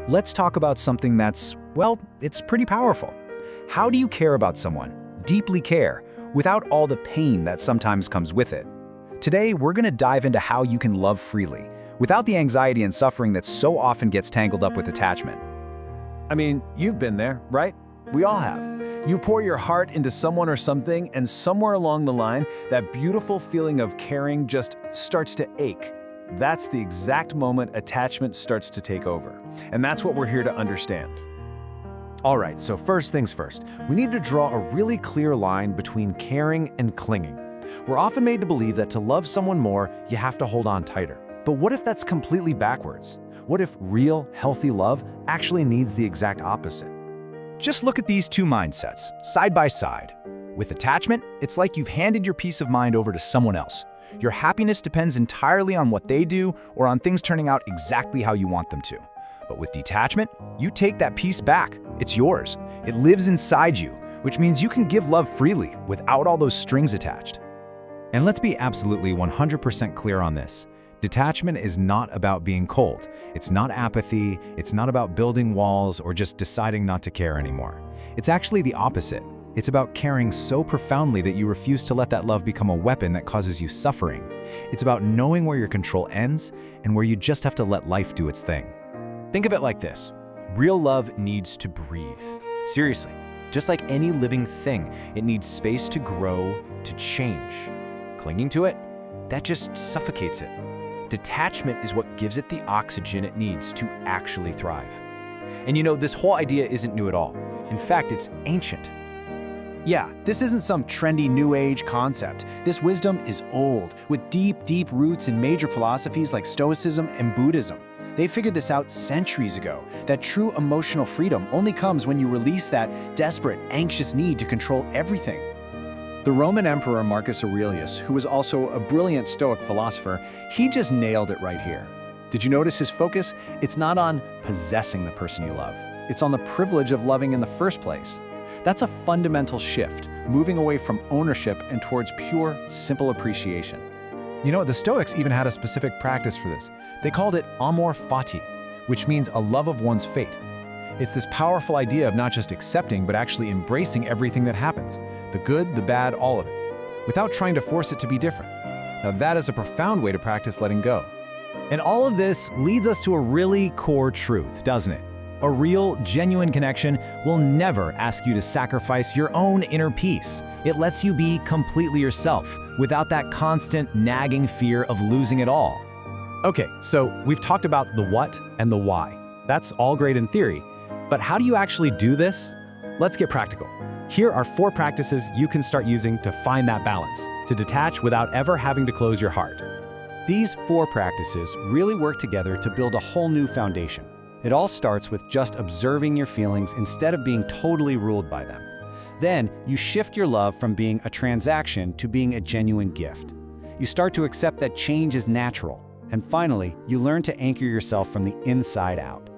let's talk about something that's, well, it's pretty powerful. How do you care about someone, deeply care, without all the pain that sometimes comes with it? Today, we're going to dive into how you can love freely, without the anxiety and suffering that so often gets tangled up with attachment. I mean, you've been there, right? We all have. You pour your heart into someone or something, and somewhere along the line, that beautiful feeling of caring just starts to ache. That's the exact moment attachment starts to take over. And that's what we're here to understand. All right, so first things first, we need to draw a really clear line between caring and clinging. We're often made to believe that to love someone more, you have to hold on tighter. But what if that's completely backwards? What if real, healthy love actually needs the exact opposite? Just look at these two mindsets, side by side. With attachment, it's like you've handed your peace of mind over to someone else. Your happiness depends entirely on what they do or on things turning out exactly how you want them to. But with detachment, you take that peace back. It's yours. It lives inside you, which means you can give love freely without all those strings attached. And let's be absolutely 100% clear on this. Detachment is not about being cold. It's not apathy. It's not about building walls or just deciding not to care anymore. It's actually the opposite. It's about caring so profoundly that you refuse to let that love become a weapon that causes you suffering. It's about knowing where your control ends and where you just have to let life do its thing. Think of it like this. Real love needs to breathe. Seriously, just like any living thing, it needs space to grow, to change. Clinging to it, that just suffocates it. Detachment is what gives it the oxygen it needs to actually thrive. And you know, this whole idea isn't new at all. In fact, it's ancient. Yeah, this isn't some trendy new age concept. This wisdom is old, with deep, deep roots in major philosophies like Stoicism and Buddhism. They figured this out centuries ago, that true emotional freedom only comes when you release that desperate, anxious need to control everything. The Roman Emperor Marcus Aurelius, who was also a brilliant Stoic philosopher, he just nailed it right here. Did you notice his focus? It's not on possessing the person you love. It's on the privilege of loving in the first place. That's a fundamental shift, moving away from ownership and towards pure, simple appreciation. You know, the Stoics even had a specific practice for this. They called it amor fati, which means a love of one's fate. It's this powerful idea of not just accepting, but actually embracing everything that happens, the good, the bad, all of it, without trying to force it to be different. Now that is a profound way to practice letting go. And all of this leads us to a really core truth, doesn't it? A real, genuine connection will never ask you to sacrifice your own inner peace. It lets you be completely yourself, without that constant, nagging fear of losing it all. Okay, so we've talked about the what and the why. That's all great in theory, but how do you actually do this? Let's get practical. Here are 4 practices you can start using to find that balance, to detach without ever having to close your heart. These 4 practices really work together to build a whole new foundation. It all starts with just observing your feelings instead of being totally ruled by them. Then, you shift your love from being a transaction to being a genuine gift. You start to accept that change is natural. And finally, you learn to anchor yourself from the inside out.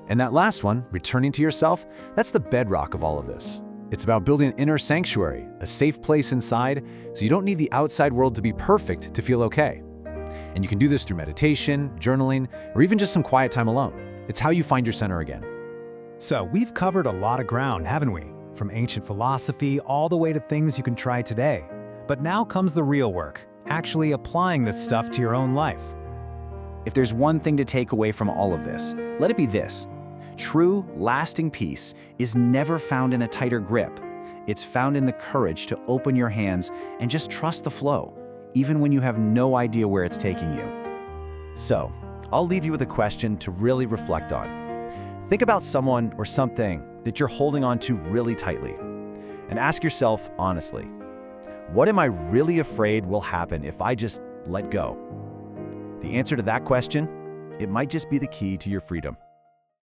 And that last one, returning to yourself, that's the bedrock of all of this. It's about building an inner sanctuary, a safe place inside, so you don't need the outside world to be perfect to feel okay. And you can do this through meditation, journaling, or even just some quiet time alone. It's how you find your center again. So we've covered a lot of ground, haven't we? From ancient philosophy all the way to things you can try today. But now comes the real work, actually applying this stuff to your own life. If there's one thing to take away from all of this, let it be this. True, lasting peace is never found in a tighter grip. It's found in the courage to open your hands and just trust the flow, even when you have no idea where it's taking you. So, I'll leave you with a question to really reflect on. Think about someone or something that you're holding on to really tightly, and ask yourself honestly, what am I really afraid will happen if I just let go? The answer to that question, it might just be the key to your freedom.